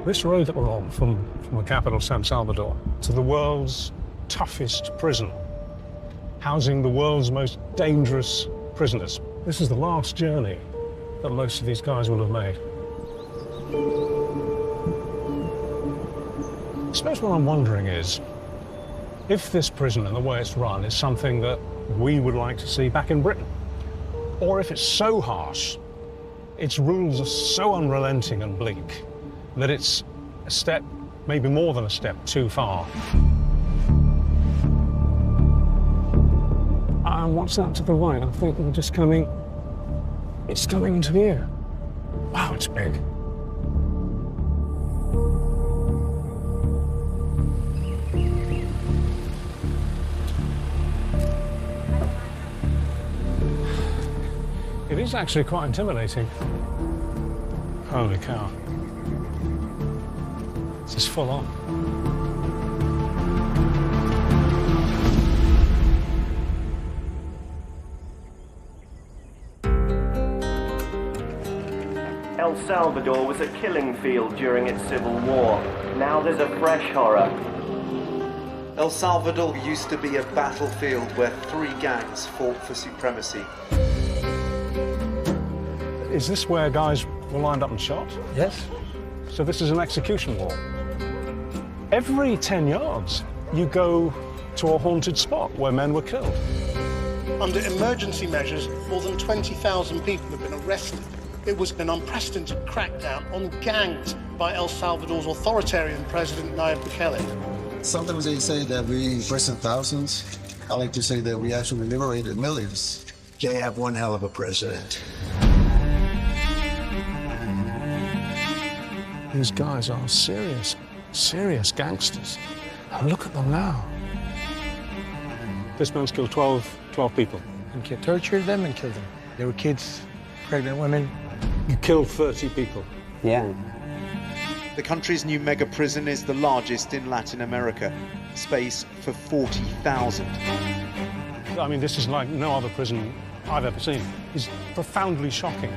This road that we're on from the capital, San Salvador, to the world's toughest prison, housing the world's most dangerous prisoners. This is the last journey that most of these guys will have made. I suppose what I'm wondering is, if this prison and the way it's run is something that we would like to see back in Britain, or if it's so harsh, its rules are so unrelenting and bleak, that it's a step, maybe more than a step, too far. And what's that to the right? I think we're just coming... It's coming into view. Wow, it's big. It is actually quite intimidating. Holy cow. This is full on. El Salvador was a killing field during its civil war. Now there's a fresh horror. El Salvador used to be a battlefield where 3 gangs fought for supremacy. Is this where guys were lined up and shot? Yes. So this is an execution wall. Every 10 yards, you go to a haunted spot where men were killed. Under emergency measures, more than 20,000 people have been arrested. It was an unprecedented crackdown on gangs by El Salvador's authoritarian president, Nayib Bukele. Sometimes they say that we imprisoned thousands. I like to say that we actually liberated millions. They have one hell of a president. These guys are serious gangsters. And look at them now. This man's killed 12 people. And tortured them and killed them. They were kids, pregnant women. You killed 30 people. Yeah. The country's new mega prison is the largest in Latin America. Space for 40,000. I mean, this is like no other prison I've ever seen. It's profoundly shocking.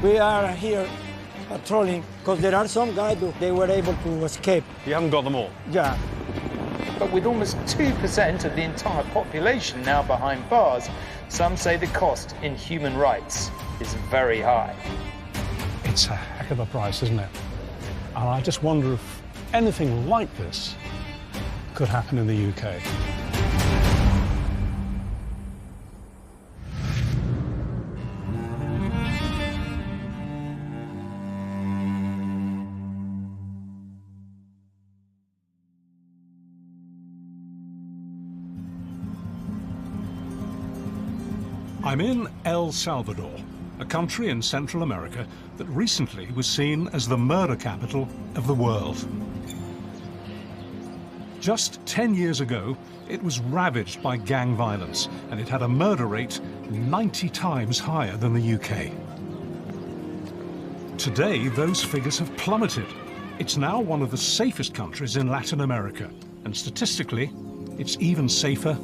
We are here patrolling because there are some guys who they were able to escape. You haven't got them all? Yeah. But with almost 2% of the entire population now behind bars, some say the cost in human rights is very high. It's a heck of a price, isn't it? And I just wonder if anything like this could happen in the UK. I'm in El Salvador, a country in Central America that recently was seen as the murder capital of the world. Just 10 years ago, it was ravaged by gang violence, and it had a murder rate 90 times higher than the UK. Today, those figures have plummeted. It's now one of the safest countries in Latin America, and statistically, it's even safer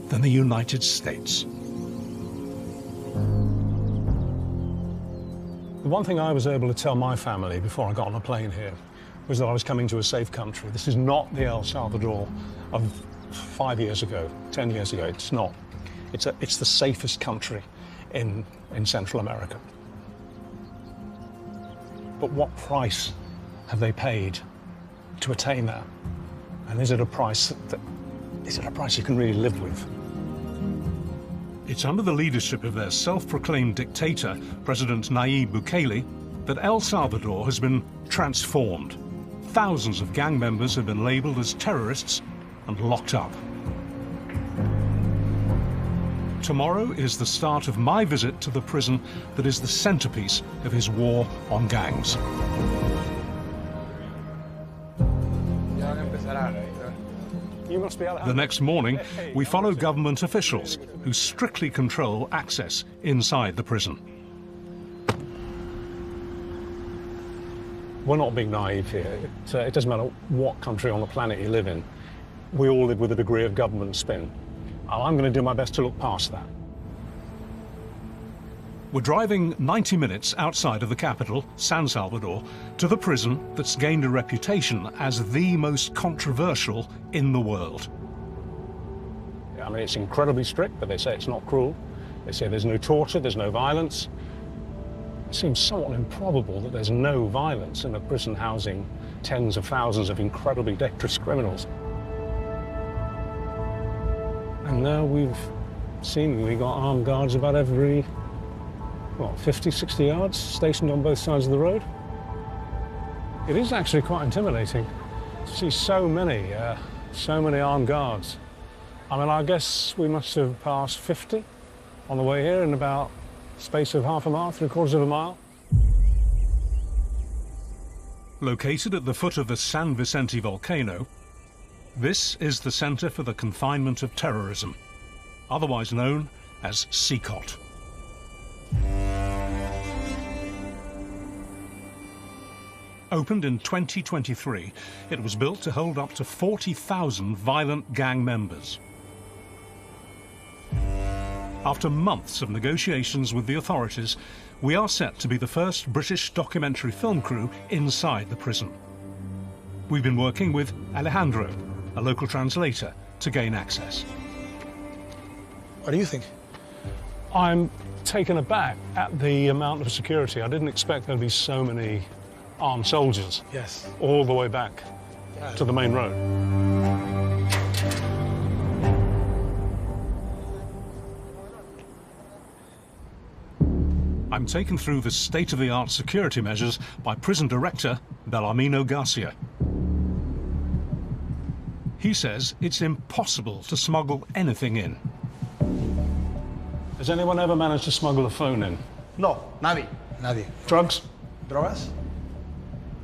than the United States. The one thing I was able to tell my family before I got on a plane here was that I was coming to a safe country. This is not the El Salvador of 5 years ago, 10 years ago. It's not. It's the safest country in Central America. But what price have they paid to attain that? And is it a price you can really live with? It's under the leadership of their self-proclaimed dictator, President Nayib Bukele, that El Salvador has been transformed. Thousands of gang members have been labeled as terrorists and locked up. Tomorrow is the start of my visit to the prison that is the centerpiece of his war on gangs. The next morning, we follow government officials who strictly control access inside the prison. We're not being naive here. It doesn't matter what country on the planet you live in. We all live with a degree of government spin. I'm going to do my best to look past that. We're driving 90 minutes outside of the capital, San Salvador, to the prison that's gained a reputation as the most controversial in the world. I mean, it's incredibly strict, but they say it's not cruel. They say there's no torture, there's no violence. It seems somewhat improbable that there's no violence in a prison housing tens of thousands of incredibly dangerous criminals. And now we've got armed guards about every, 50, 60 yards, stationed on both sides of the road. It is actually quite intimidating to see so many armed guards. I mean, I guess we must have passed 50 on the way here in about a space of half a mile, 3/4 of a mile. Located at the foot of the San Vicente volcano, this is the Center for the Confinement of Terrorism, otherwise known as CCOT. Opened in 2023, it was built to hold up to 40,000 violent gang members. After months of negotiations with the authorities, we are set to be the first British documentary film crew inside the prison. We've been working with Alejandro, a local translator, to gain access. What do you think? I'm taken aback at the amount of security. I didn't expect there'd be so many armed soldiers. Yes. All the way back to the main road. I'm taken through the state-of-the-art security measures by prison director Bellarmino Garcia. He says it's impossible to smuggle anything in. Has anyone ever managed to smuggle a phone in? No, nadie. Nadie. Drugs? ¿Drogas?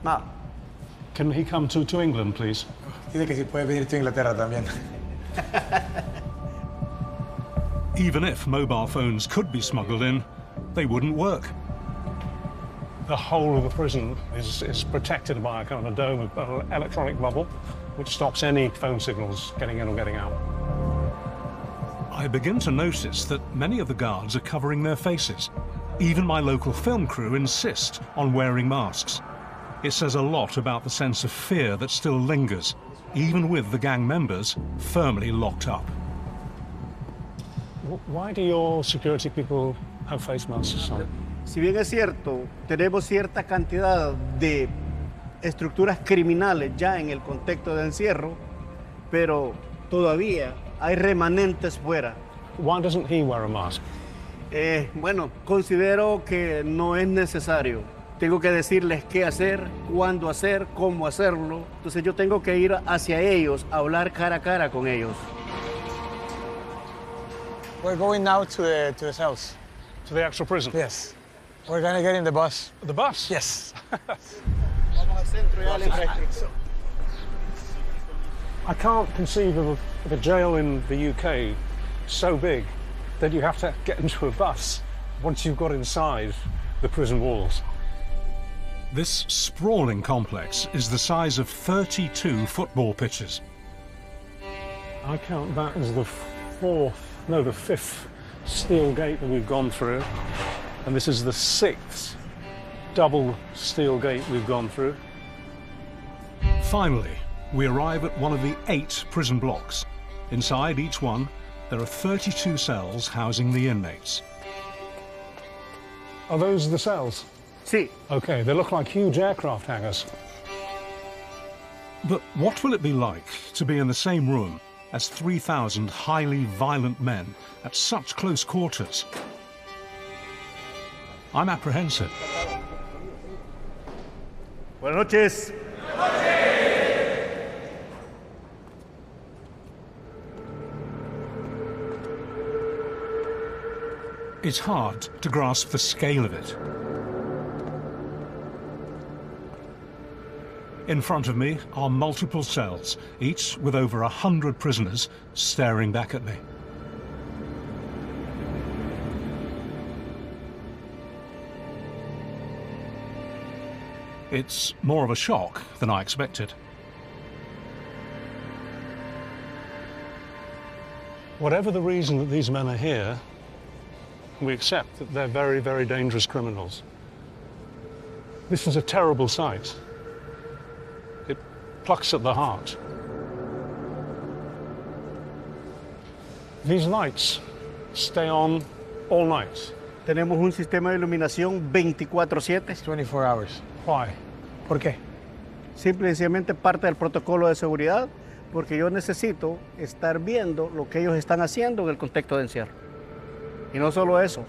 Nada. Can he come to England, please? Dice que si puede venir a Inglaterra también. Even if mobile phones could be smuggled in, they wouldn't work. The whole of the prison is protected by a kind of a dome, an electronic bubble, which stops any phone signals getting in or getting out. I begin to notice that many of the guards are covering their faces. Even my local film crew insist on wearing masks. It says a lot about the sense of fear that still lingers, even with the gang members firmly locked up. Why do your security people have face masks on? Si bien es cierto, tenemos cierta cantidad de estructuras criminales ya en el contexto de encierro, pero todavía hay remanentes fuera. Why doesn't he wear a mask? Bueno, considero que no es necesario. Tengo que decirles qué hacer, cuándo hacer, cómo hacerlo. Entonces yo tengo que ir hacia ellos, a hablar cara a cara con ellos. We're going now to the cells. To the actual prison? Yes. We're gonna get in the bus. The bus? Yes. I can't conceive of a jail in the UK so big that you have to get into a bus once you've got inside the prison walls. This sprawling complex is the size of 32 football pitches. I count that as the fifth steel gate that we've gone through, and this is the 6th double steel gate we've gone through. Finally, we arrive at one of the 8 prison blocks. Inside each one, there are 32 cells housing the inmates. Are those the cells? Sí. Okay, they look like huge aircraft hangars. But what will it be like to be in the same room as 3,000 highly violent men at such close quarters? I'm apprehensive. Buenas noches. It's hard to grasp the scale of it. In front of me are multiple cells, each with over 100 prisoners staring back at me. It's more of a shock than I expected. Whatever the reason that these men are here, We accept that they're very, very dangerous criminals. This is a terrible sight. It plucks at the heart. These lights stay on all night. Tenemos un sistema de iluminación 24/7. 24 hours. Why? ¿Por qué? Simple y sencillamente parte del protocolo de seguridad, porque yo necesito estar viendo lo que ellos están haciendo en el contexto de encierro. Y no solo eso,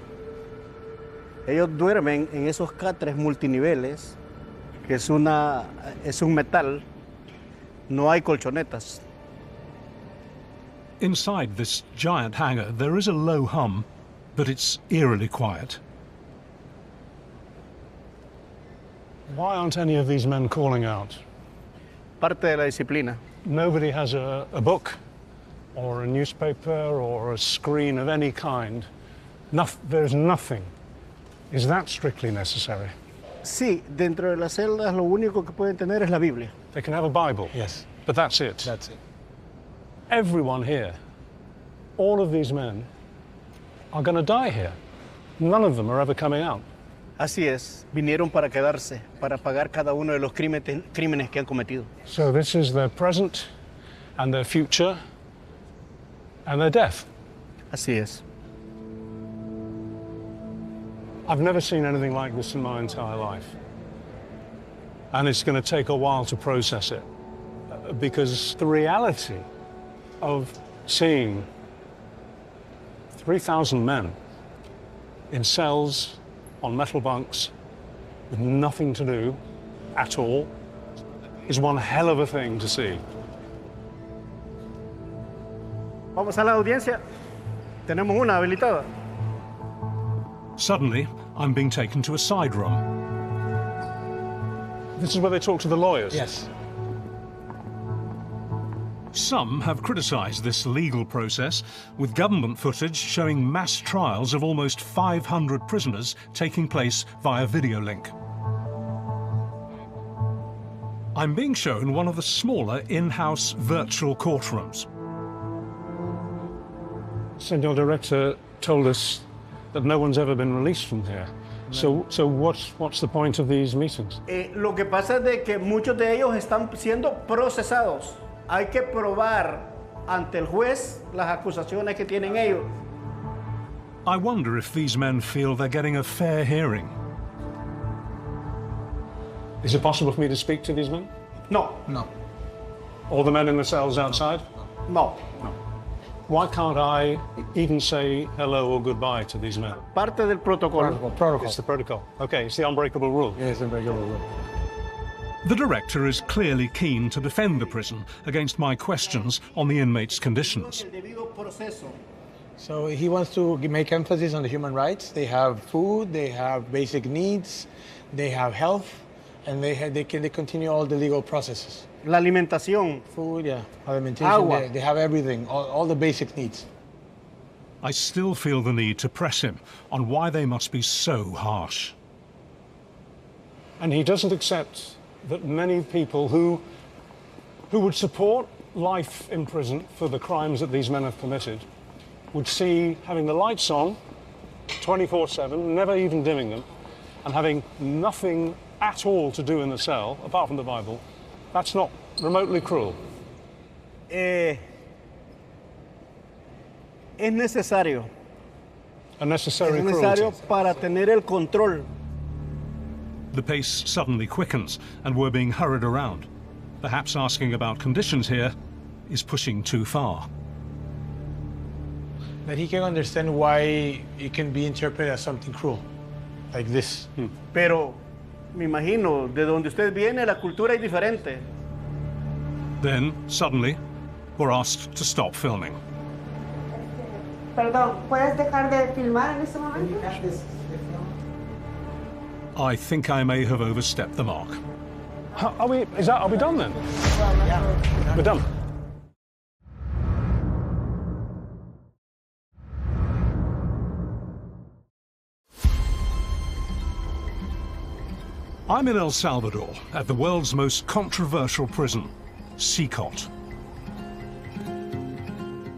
ellos duermen en esos catres multiniveles, que es un metal, no hay colchonetas. Inside this giant hangar, there is a low hum, but it's eerily quiet. Why aren't any of these men calling out? Parte de la disciplina. Nobody has a book or a newspaper or a screen of any kind. There's nothing. Is that strictly necessary? Sí, dentro de las celdas lo único que pueden tener es la Biblia. They can have a Bible. Yes. But that's it. That's it. Everyone here, all of these men, are going to die here. None of them are ever coming out. Así es, vinieron para quedarse, para pagar cada uno de los crímenes que han cometido. So this is their present and their future and their death. Así es. I've never seen anything like this in my entire life. And it's going to take a while to process it, because the reality of seeing 3,000 men in cells on metal bunks with nothing to do at all is one hell of a thing to see. Vamos a la audiencia. Tenemos una habilitada. Suddenly, I'm being taken to a side room. This is where they talk to the lawyers? Yes. Some have criticised this legal process, with government footage showing mass trials of almost 500 prisoners taking place via video link. I'm being shown one of the smaller in-house virtual courtrooms. Senor Director told us that no one's ever been released from here. So what's the point of these meetings? Lo que pasa es de que muchos de ellos están siendo procesados. Hay que probar ante el juez las acusaciones que tienen ellos. I wonder if these men feel they're getting a fair hearing. Is it possible for me to speak to these men? No. No. All the men in the cells outside? No. Why can't I even say hello or goodbye to these men? Parte del protocolo. Protocol. It's the protocol. Okay, it's the unbreakable rule. Yes, unbreakable rule. The director is clearly keen to defend the prison against my questions on the inmates' conditions. So he wants to make emphasis on the human rights. They have food, they have basic needs, they have health, and they continue all the legal processes. La alimentación. Food, yeah, alimentation, Agua. they have everything, all the basic needs. I still feel the need to press him on why they must be so harsh. And he doesn't accept that many people who would support life in prison for the crimes that these men have committed would see having the lights on 24/7, never even dimming them, and having nothing at all to do in the cell, apart from the Bible, that's not remotely cruel. Es necesario. A necessary Es necesario cruelty. para tener el control. The pace suddenly quickens, and we're being hurried around. Perhaps asking about conditions here is pushing too far. That he can understand why it can be interpreted as something cruel, like this. Pero me imagino, de donde usted viene, la cultura es diferente. Then, suddenly, we're asked to stop filming. Perdón, ¿puedes dejar de filmar en este momento? I think I may have overstepped the mark. Are we done then? Yeah. We're done. I'm in El Salvador at the world's most controversial prison, Secot.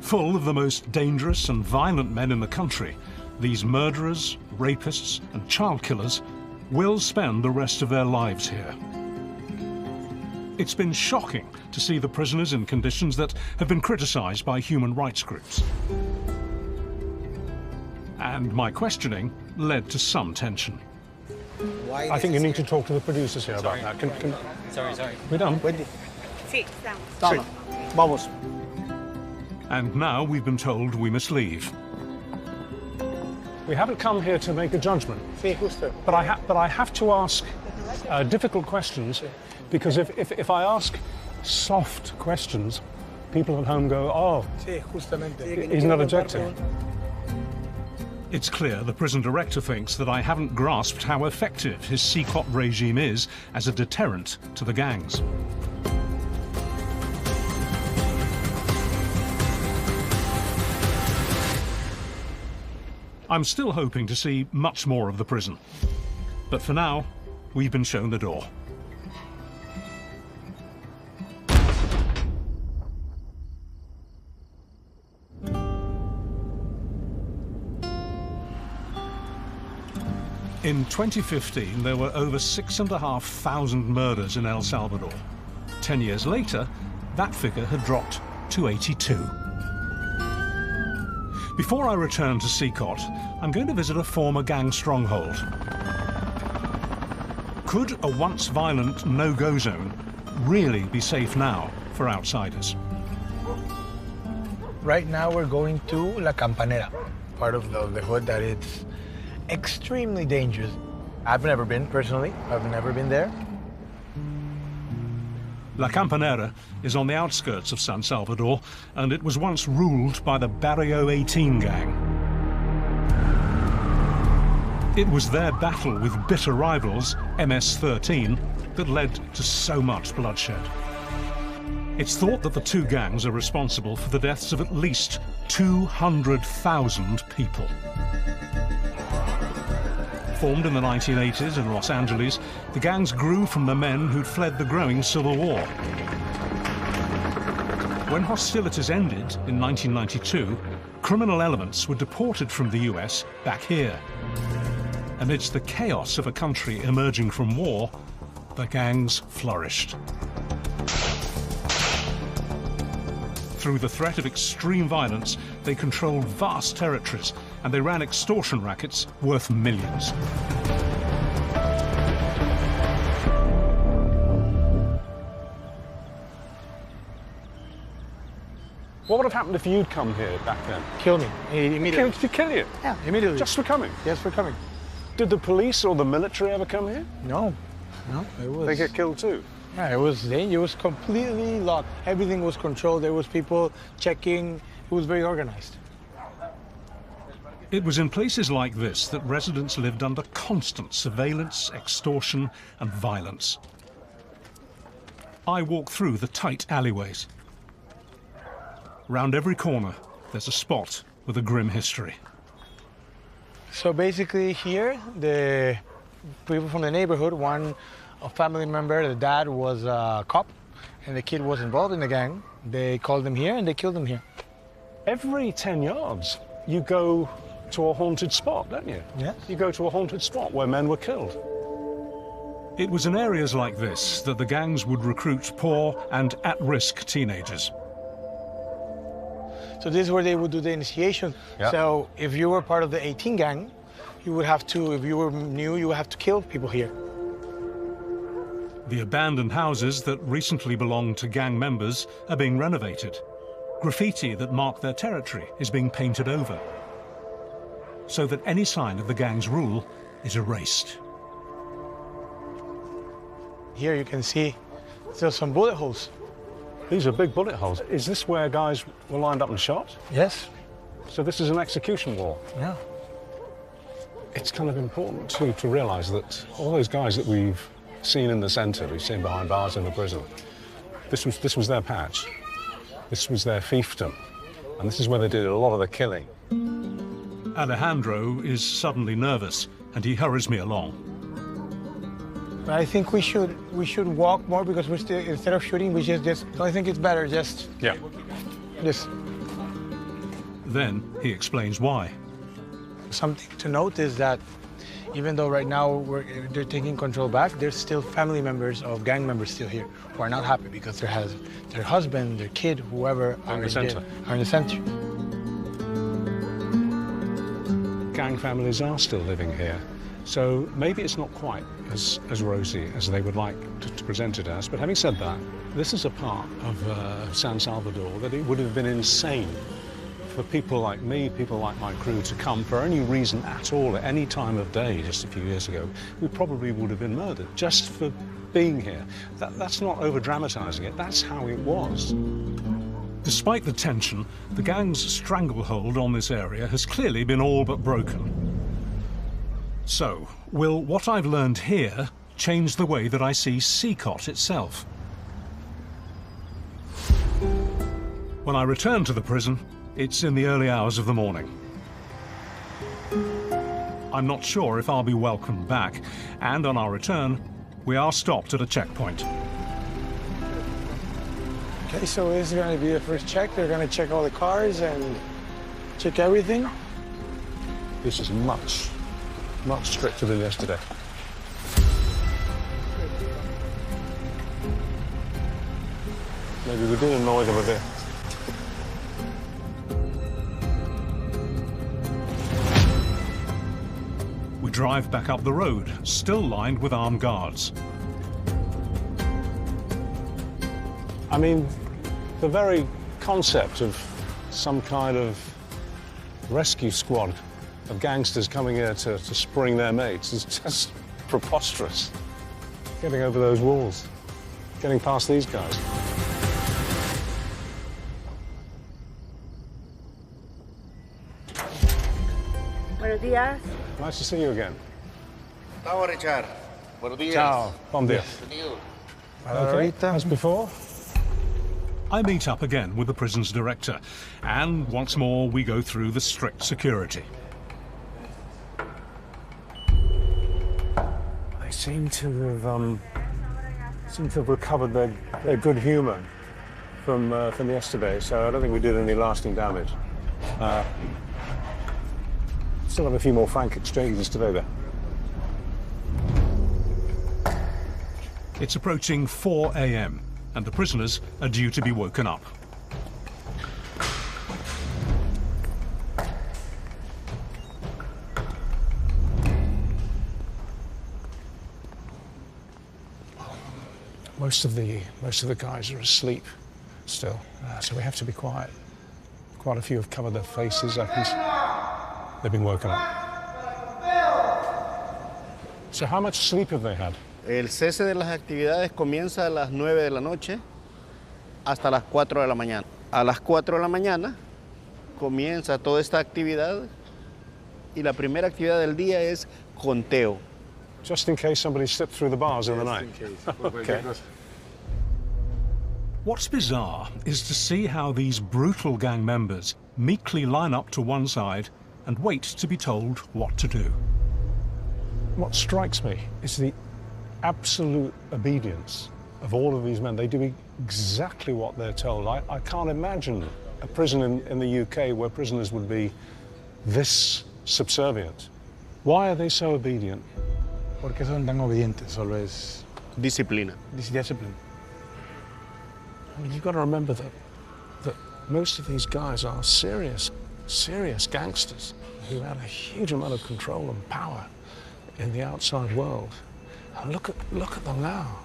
Full of the most dangerous and violent men in the country, these murderers, rapists, and child killers will spend the rest of their lives here. It's been shocking to see the prisoners in conditions that have been criticized by human rights groups. And my questioning led to some tension. I think you need to talk to the producers here about that. Sorry. We're done. Sí, estamos. Estamos. Vamos. And now we've been told we must leave. We haven't come here to make a judgment. Sí, justo. But I have to ask difficult questions, because if I ask soft questions, people at home go, oh, Sí, justamente. he's not objecting. It's clear the prison director thinks that I haven't grasped how effective his CCOP regime is as a deterrent to the gangs. I'm still hoping to see much more of the prison. But for now, we've been shown the door. In 2015, there were over 6,500 murders in El Salvador. 10 years later, that figure had dropped to 82. Before I return to Secot, I'm going to visit a former gang stronghold. Could a once violent no-go zone really be safe now for outsiders? Right now we're going to La Campanera, part of the hood that it's extremely dangerous. I've never been, personally. I've never been there. La Campanera is on the outskirts of San Salvador, and it was once ruled by the Barrio 18 gang. It was their battle with bitter rivals, MS-13, that led to so much bloodshed. It's thought that the two gangs are responsible for the deaths of at least 200,000 people. Formed in the 1980s in Los Angeles, the gangs grew from the men who'd fled the growing Civil War. When hostilities ended in 1992, criminal elements were deported from the US back here. Amidst the chaos of a country emerging from war, the gangs flourished. Through the threat of extreme violence, they controlled vast territories, and they ran extortion rackets worth millions. What would have happened if you'd come here back then? Kill me immediately. To kill you? Yeah, immediately. Just for coming? Yes, for coming. Did the police or the military ever come here? No, it was... They get killed too? Yeah, it was dangerous. It was completely locked. Everything was controlled. There was people checking. It was very organized. It was in places like this that residents lived under constant surveillance, extortion, and violence. I walk through the tight alleyways. Round every corner, there's a spot with a grim history. So basically here, the people from the neighborhood, a family member, the dad was a cop, and the kid was involved in the gang. They called him here and they killed him here. Every 10 yards, you go to a haunted spot, don't you? Yeah. You go to a haunted spot where men were killed. It was in areas like this that the gangs would recruit poor and at-risk teenagers. So this is where they would do the initiation. Yep. So if you were part of the 18 gang, you would have to, if you were new, you would have to kill people here. The abandoned houses that recently belonged to gang members are being renovated. Graffiti that marked their territory is being painted over, so that any sign of the gang's rule is erased. Here you can see still some bullet holes. These are big bullet holes. Is this where guys were lined up and shot? Yes. So this is an execution wall? Yeah. It's kind of important too to realise that all those guys that we've seen in the centre, we've seen behind bars in the prison, this was their patch. This was their fiefdom. And this is where they did a lot of the killing. Alejandro is suddenly nervous, and he hurries me along. I think we should walk more, because we're still, instead of shooting, we just I think it's better just... Yeah. Just... Then he explains why. Something to note is that even though right now they're taking control back, there's still family members of gang members still here who are not happy because their husband, their kid, whoever are in the center. Gang families are still living here, so maybe it's not quite as rosy as they would like to present it as. But having said that, this is a part of San Salvador that it would have been insane for people like me, people like my crew, to come for any reason at all at any time of day just a few years ago. We probably would have been murdered just for being here. That's not over-dramatising it, that's how it was. Despite the tension, the gang's stranglehold on this area has clearly been all but broken. So, will what I've learned here change the way that I see Seacott itself? When I return to the prison, it's in the early hours of the morning. I'm not sure if I'll be welcomed back, and on our return, we are stopped at a checkpoint. Okay, so this is going to be the first check. They're going to check all the cars and check everything. This is much stricter than yesterday. Maybe we did annoy them a bit. We drive back up the road, still lined with armed guards. I mean, the very concept of some kind of rescue squad of gangsters coming here to spring their mates is just preposterous. Getting over those walls, getting past these guys. Buenos días. Nice to see you again. Ciao, Richard. Buenos días. Ciao. Bom dia. Okay, as before. I meet up again with the prison's director, and once more we go through the strict security. They seem to have recovered their good humour from yesterday, so I don't think we did any lasting damage. Still have a few more frank exchanges today, though. It's approaching 4 a.m. and the prisoners are due to be woken up. Most of the guys are asleep still, so we have to be quiet. Quite a few have covered their faces. They've been woken up. So how much sleep have they had? El cese de las actividades comienza a las 9 de la noche hasta las 4 de la mañana. A las 4 de la mañana comienza toda esta actividad y la primera actividad del día es conteo. Just in case somebody slipped through the bars in the night. Okay. What's bizarre is to see how these brutal gang members meekly line up to one side and wait to be told what to do. What strikes me is the absolute obedience of all of these men. They do exactly what they're told. I can't imagine a prison in the UK where prisoners would be this subservient. Why are they so obedient? ¿Por qué son tan obedientes? Solo es disciplina. Discipline. I mean, you've got to remember that most of these guys are serious gangsters who had a huge amount of control and power in the outside world. And look at them now.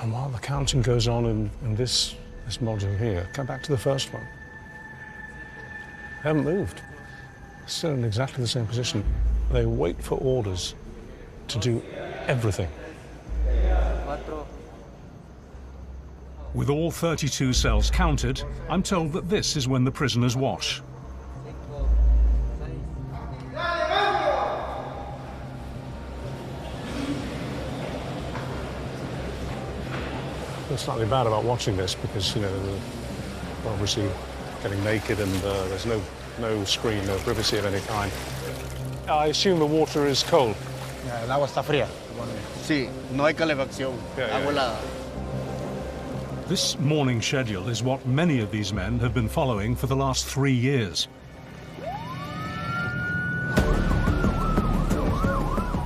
And while the counting goes on in this module here, come back to the first one. They haven't moved. Still in exactly the same position. They wait for orders to do everything. With all 32 cells counted, I'm told that this is when the prisoners wash. It's slightly bad about watching this because, you know, we're obviously getting naked and there's no screen, no privacy of any kind. I assume the water is cold. El agua está fría. Sí, no hay calefacción. Agua helada. This morning schedule is what many of these men have been following for the last 3 years.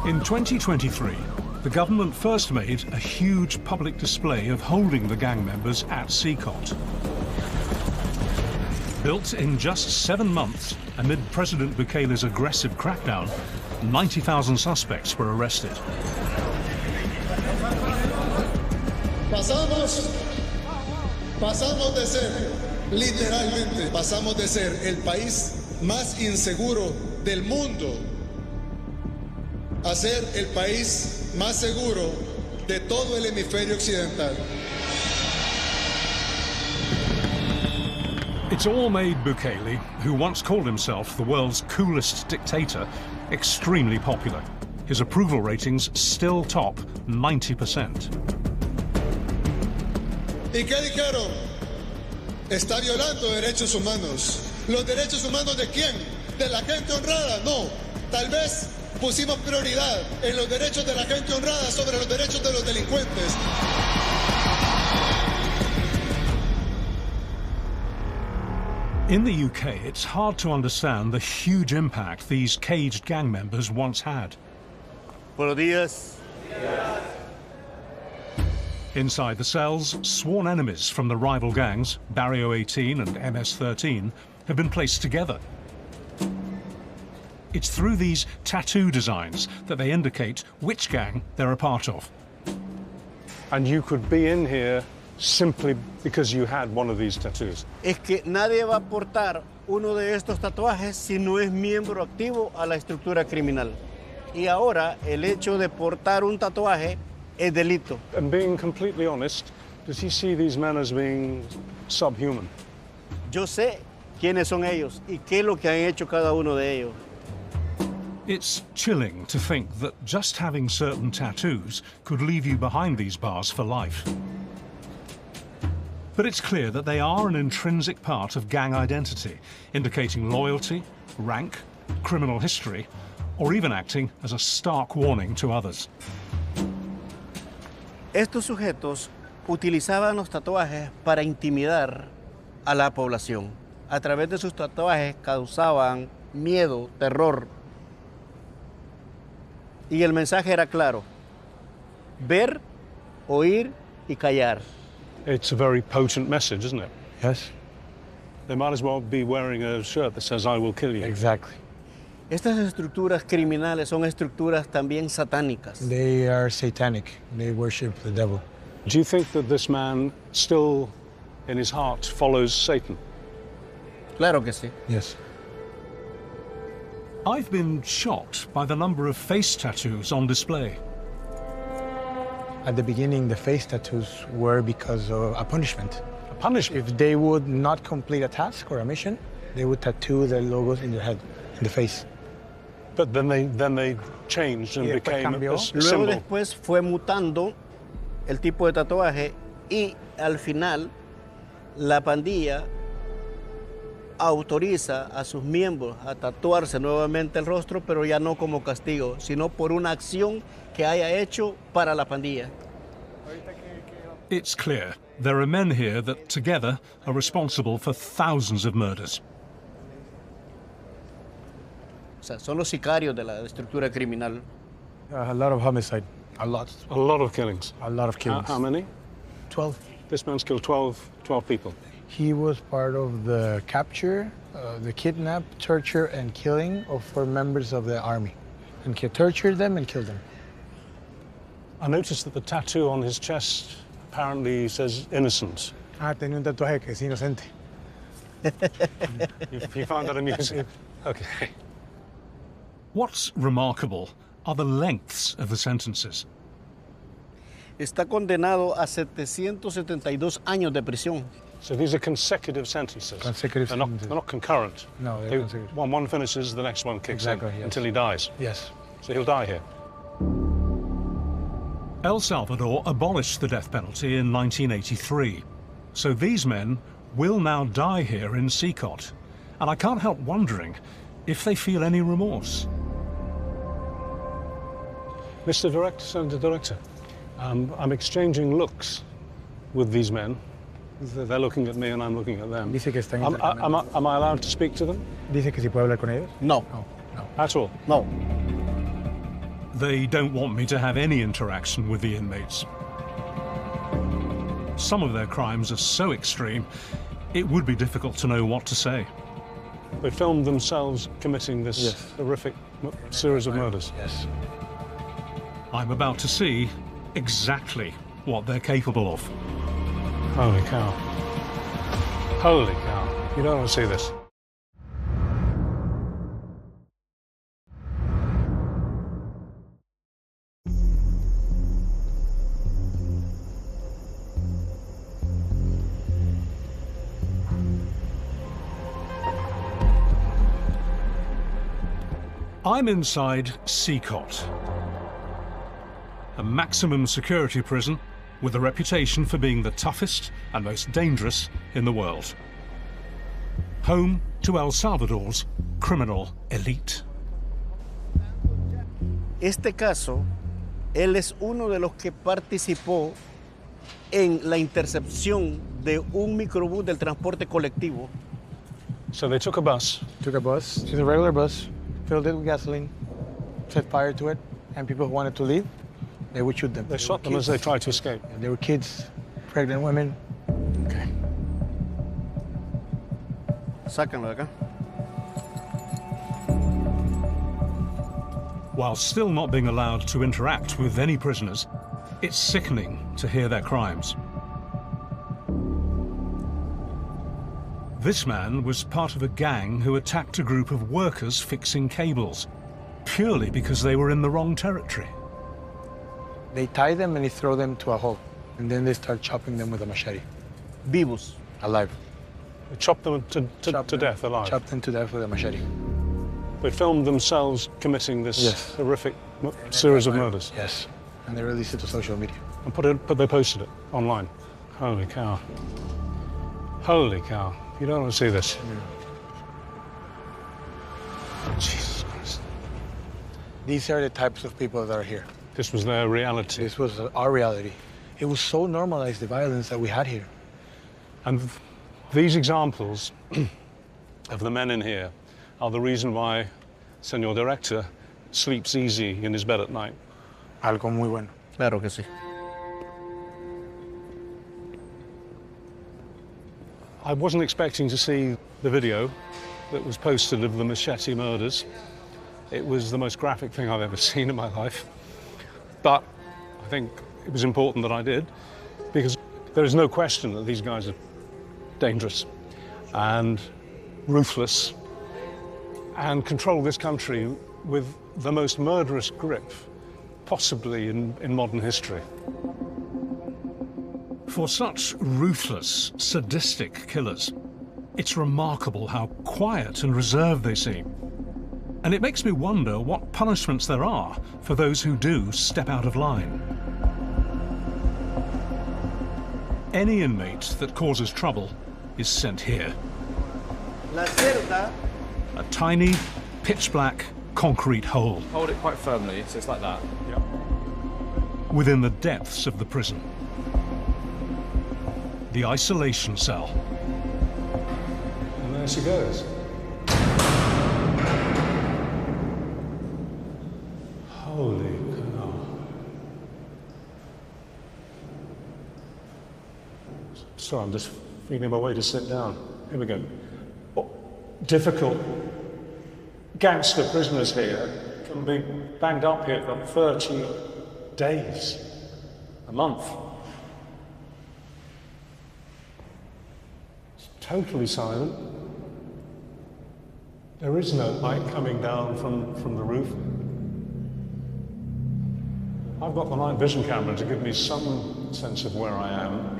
In 2023, the government first made a huge public display of holding the gang members at Seacot. Built in just 7 months, amid President Bukele's aggressive crackdown, 90,000 suspects were arrested. Pasamos de ser, literalmente, pasamos de ser el país más inseguro del mundo a ser el país más seguro de todo el hemisferio occidental. It's all made Bukele, who once called himself the world's coolest dictator, extremely popular. His approval ratings still top 90%. ¿Y qué dijeron? Está violando derechos humanos. ¿Los derechos humanos de quién? ¿De la gente honrada? No. Tal vez pusimos prioridad en los derechos de la gente honrada sobre los derechos de los delincuentes. In the UK, it's hard to understand the huge impact these caged gang members once had. Buenos días. Inside the cells, sworn enemies from the rival gangs, Barrio 18 and MS-13, have been placed together. It's through these tattoo designs that they indicate which gang they're a part of. And you could be in here simply because you had one of these tattoos. Es que nadie va a portar uno de estos tatuajes si no es miembro activo a la estructura criminal. Y ahora el hecho de portar un tatuaje es delito. And being completely honest, does he see these men as being subhuman? Yo sé quiénes son ellos y qué es lo que han hecho cada uno de ellos. It's chilling to think that just having certain tattoos could leave you behind these bars for life. But it's clear that they are an intrinsic part of gang identity, indicating loyalty, rank, criminal history, or even acting as a stark warning to others. Estos sujetos utilizaban los tatuajes para intimidar a la población. A través de sus tatuajes causaban miedo, terror. Y el mensaje era claro: ver, oír y callar. It's a very potent message, isn't it? Yes. They might as well be wearing a shirt that says, I will kill you. Exactly. Estas estructuras criminales son estructuras también satánicas. They are satanic. They worship the devil. Do you think that this man still, in his heart, follows Satan? Claro que sí. Yes. I've been shocked by the number of face tattoos on display. At the beginning, the face tattoos were because of a punishment. A punishment? If they would not complete a task or a mission, they would tattoo the logos in their head, in the face. But then they changed and became a Luego symbol. después fue mutando el tipo de tatuaje y al final la pandilla autoriza a sus miembros a tatuarse nuevamente el rostro, pero ya no como castigo, sino por una acción que haya hecho para la pandilla. It's clear there are men here that together are responsible for thousands of murders. O sea, son los sicarios de la estructura criminal. A lot of homicide. A lot. A lot of killings. A lot of killings. How many? 12. This man's killed 12 people. He was part of the capture, the kidnap, torture, and killing of 4 members of the army. And he tortured them and killed them. I noticed that the tattoo on his chest apparently says innocent. Tenía un tatuaje que es inocente. You found that amusing? Okay. What's remarkable are the lengths of the sentences. Está condenado a 772 años de prisión. So these are consecutive sentences. Consecutive they're sentences. Not concurrent. No, they're consecutive. One finishes, the next one kicks Exactly, in yes. until he dies. Yes. So he'll die here. El Salvador abolished the death penalty in 1983. So these men will now die here in Seacot. And I can't help wondering if they feel any remorse. Mr. Director, Senator Director, I'm exchanging looks with these men. They're looking at me and I'm looking at them. Dice que están Am I allowed to speak to them? Dice que si puede hablar con ellos. No. At all? No. they don't want me to have any interaction with the inmates. Some of their crimes are so extreme, it would be difficult to know what to say. They filmed themselves committing this horrific series of murders. Yes. I'm about to see exactly what they're capable of. Holy cow. Holy cow. You don't want to see this. I'm inside Seacot, a maximum security prison with a reputation for being the toughest and most dangerous in the world. Home to El Salvador's criminal elite. Este caso, él es uno de los que participó en la intercepción de un microbús del transporte colectivo. So they took a bus. Took a bus, just a regular bus, filled it with gasoline, set fire to it, and people who wanted to leave, they would shoot them. They shot them as they tried to escape. Yeah, they were kids, pregnant women. Okay. Sácanlo de acá. While still not being allowed to interact with any prisoners, it's sickening to hear their crimes. This man was part of a gang who attacked a group of workers fixing cables, purely because they were in the wrong territory. They tie them and they throw them to a hole, and then they start chopping them with a machete. Vivos. Alive. They chopped them to death alive. Chopped them to death with a machete. They filmed themselves committing this horrific series of murders. Yes, and they released it to social media. And they posted it online. Holy cow. Holy cow. You don't want to see this. Jesus Christ. These are the types of people that are here. This was their reality. This was our reality. It was so normalized, the violence that we had here. And these examples of the men in here are the reason why Senor Director sleeps easy in his bed at night. Algo muy bueno. Claro que sí. I wasn't expecting to see the video that was posted of the machete murders. It was the most graphic thing I've ever seen in my life. But I think it was important that I did, because there is no question that these guys are dangerous and ruthless and control this country with the most murderous grip possibly in modern history. For such ruthless, sadistic killers, it's remarkable how quiet and reserved they seem. And it makes me wonder what punishments there are for those who do step out of line. Any inmate that causes trouble is sent here. La celda. A tiny, pitch-black concrete hole. Hold it quite firmly, so it's like that. Yep. Within the depths of the prison. The isolation cell. And there she goes. Holy cow. Sorry, I'm just feeling my way to sit down. Here we go. Oh, difficult. Gangster prisoners here can be banged up here for 30 days, a month. It's totally silent. There is no light coming down from the roof. I've got the night vision camera to give me some sense of where I am.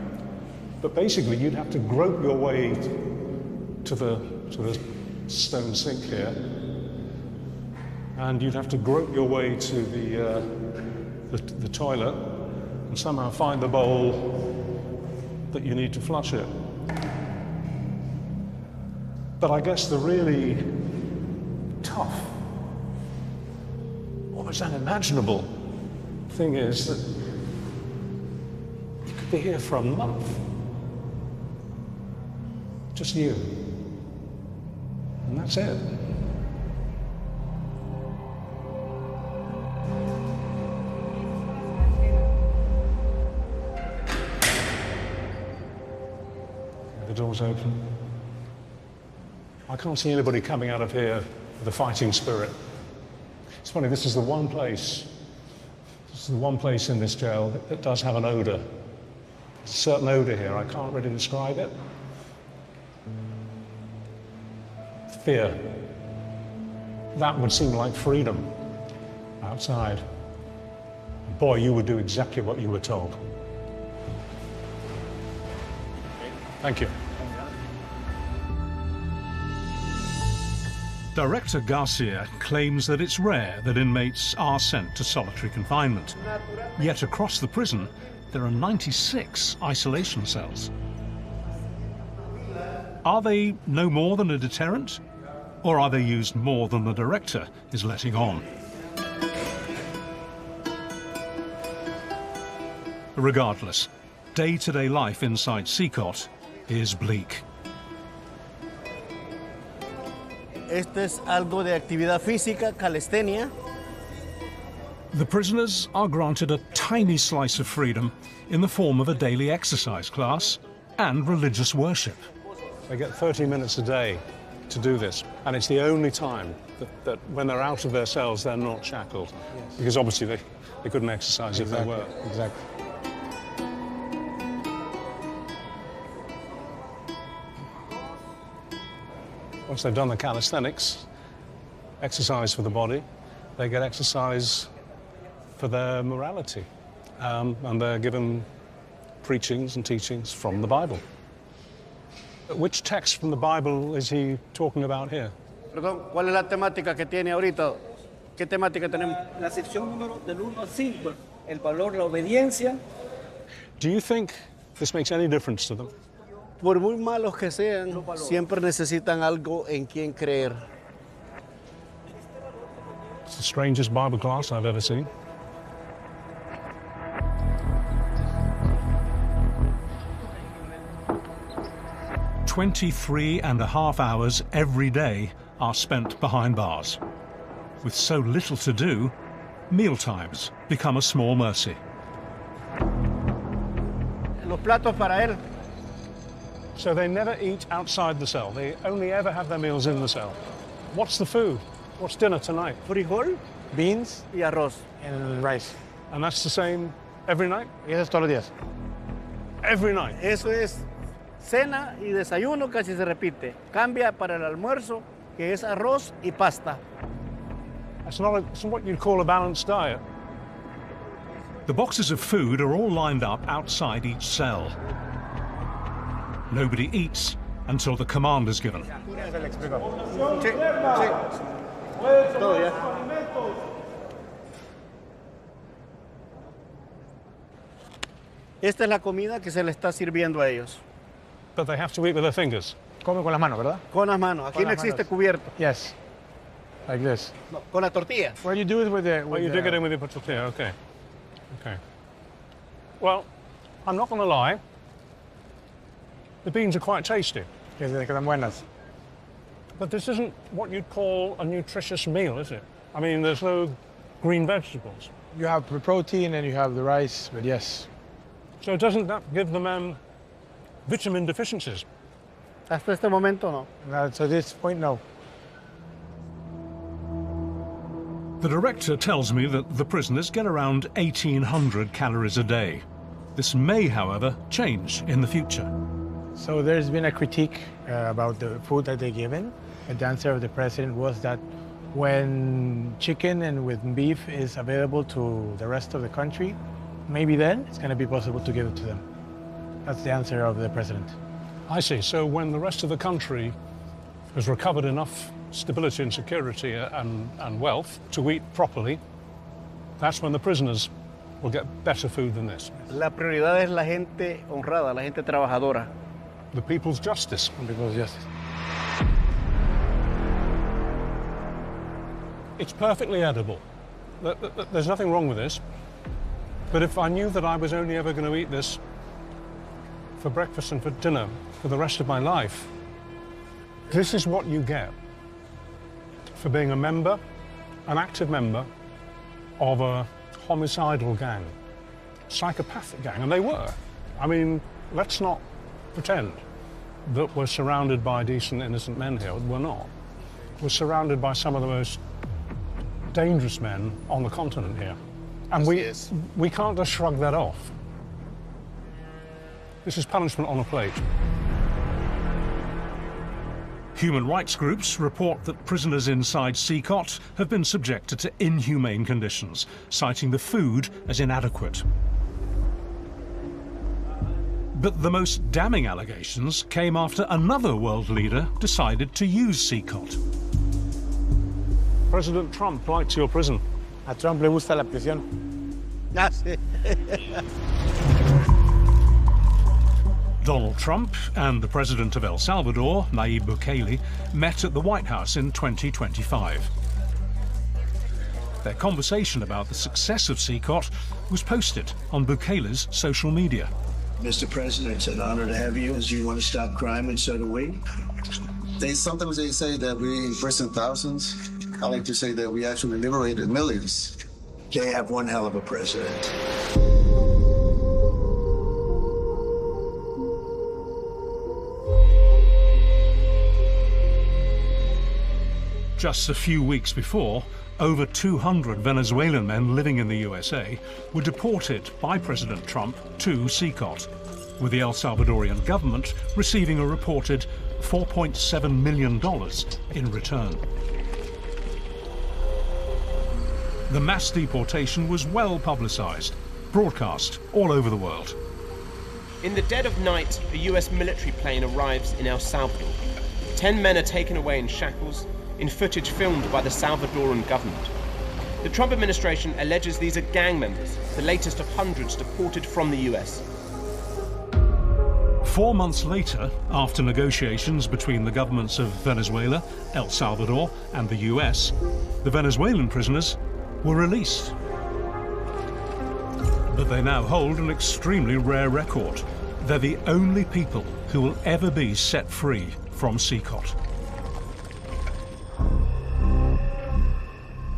But basically, you'd have to grope your way to the stone sink here, and you'd have to grope your way to the toilet and somehow find the bowl that you need to flush it. But I guess the really tough, almost unimaginable thing is that you could be here for a month. Just you. And that's it. door's open. I can't see anybody coming out of here with a fighting spirit. It's funny, this is the one place in this jail that does have an odour. There's a certain odour here, I can't really describe it. Fear. That would seem like freedom outside. Boy, you would do exactly what you were told. Thank you. Director Garcia claims that it's rare that inmates are sent to solitary confinement. Yet across the prison, there are 96 isolation cells. Are they no more than a deterrent? Or are they used more than the director is letting on? Regardless, day-to-day life inside Secot is bleak. Esto es algo de actividad física, calistenia. The prisoners are granted a tiny slice of freedom in the form of a daily exercise class and religious worship. They get 30 minutes a day to do this, and it's the only time that when they're out of their cells, they're not shackled. Yes. Because obviously they couldn't exercise if they were. Exactly. Once they've done the calisthenics, exercise for the body, they get exercise for their morality. And they're given preachings and teachings from the Bible. Which text from the Bible is he talking about here? Perdón, ¿cuál es la temática que tiene ahorita? ¿Qué temática tenemos? La sección número del 1 al 5, el valor, la obediencia. Do you think this makes any difference to them? Por muy malos que sean, siempre necesitan algo en quien creer. It's the strangest Bible class I've ever seen. "23.5 hours every day are spent behind bars. With so little to do, mealtimes become a small mercy. Los platos para él. So they never eat outside the cell. They only ever have their meals in the cell. What's the food? What's dinner tonight? Frijol, beans y arroz. And rice. And that's the same every night? Y eso es todos los días. Every night? Eso es cena y desayuno, casi se repite. Cambia para el almuerzo, que es arroz y pasta. It's what you'd call a balanced diet. The boxes of food are all lined up outside each cell. Nobody eats until the command is given. Esta es la comida que se le está sirviendo a ellos. But they have to eat with their fingers. Comen con las manos, ¿verdad? Con las manos. Aquí no existe cubierto. Yes. Like this. No, con la tortilla. What you do is with the... You dig it in with your tortilla, okay. Okay. Well, I'm not going to lie. The beans are quite tasty. Que están buenas. But this isn't what you'd call a nutritious meal, is it? I mean, there's no green vegetables. You have the protein and you have the rice, but yes. So doesn't that give the men vitamin deficiencies? Hasta este momento, no. So at this point, no. The director tells me that the prisoners get around 1,800 calories a day. This may, however, change in the future. So there's been a critique about the food that they're given. The answer of the president was that when chicken and with beef is available to the rest of the country, maybe then it's going to be possible to give it to them. That's the answer of the president. I see. So when the rest of the country has recovered enough stability and security and wealth to eat properly, that's when the prisoners will get better food than this. La prioridad es la gente honrada, la gente trabajadora. The people's justice. The people's justice. It's perfectly edible. There's nothing wrong with this. But if I knew that I was only ever going to eat this for breakfast and for dinner for the rest of my life, this is what you get for being a member, an active member of a homicidal gang, psychopathic gang, and they were. I mean, let's not pretend. that we're surrounded by decent, innocent men here. We're not. We're surrounded by some of the most dangerous men on the continent here. And we can't just shrug that off. This is punishment on a plate. Human rights groups report that prisoners inside Seacot have been subjected to inhumane conditions, citing the food as inadequate. But the most damning allegations came after another world leader decided to use Seacot. President Trump likes your prison. A Trump le gusta la prisión. Ah, sí. Donald Trump and the president of El Salvador, Nayib Bukele, met at the White House in 2025. Their conversation about the success of Seacot was posted on Bukele's social media. Mr. President, it's an honor to have you. As you want to stop crime, and so do we. Sometimes they say that we imprisoned thousands. I like to say that we actually liberated millions. They have one hell of a president. Just a few weeks before, over 200 Venezuelan men living in the USA were deported by President Trump to Seacot, with the El Salvadorian government receiving a reported $4.7 million in return. The mass deportation was well publicized, broadcast all over the world. In the dead of night, a US military plane arrives in El Salvador. 10 men are taken away in shackles, in footage filmed by the Salvadoran government. The Trump administration alleges these are gang members, the latest of hundreds deported from the US. 4 months later, after negotiations between the governments of Venezuela, El Salvador, and the US, the Venezuelan prisoners were released. But they now hold an extremely rare record. They're the only people who will ever be set free from Seacot.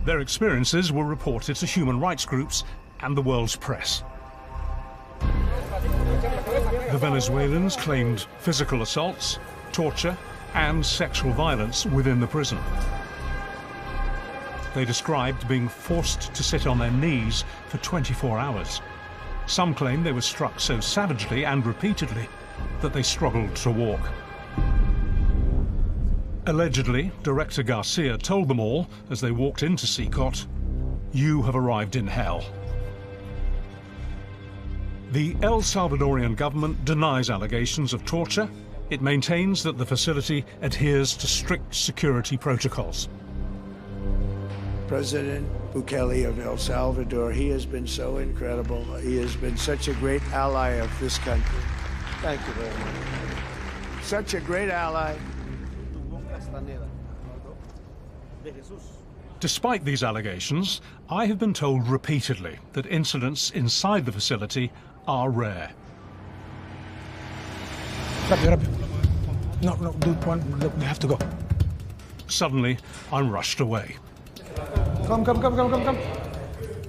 Their experiences were reported to human rights groups and the world's press. The Venezuelans claimed physical assaults, torture, and sexual violence within the prison. They described being forced to sit on their knees for 24 hours. Some claim they were struck so savagely and repeatedly that they struggled to walk. Allegedly, Director Garcia told them all, as they walked into Seacot, "You have arrived in hell." The El Salvadorian government denies allegations of torture. It maintains that the facility adheres to strict security protocols. President Bukele of El Salvador, he has been so incredible. He has been such a great ally of this country. Thank you very much. Such a great ally. Despite these allegations, I have been told repeatedly that incidents inside the facility are rare. No, do one. Look, we have to go. Suddenly, I'm rushed away. Come.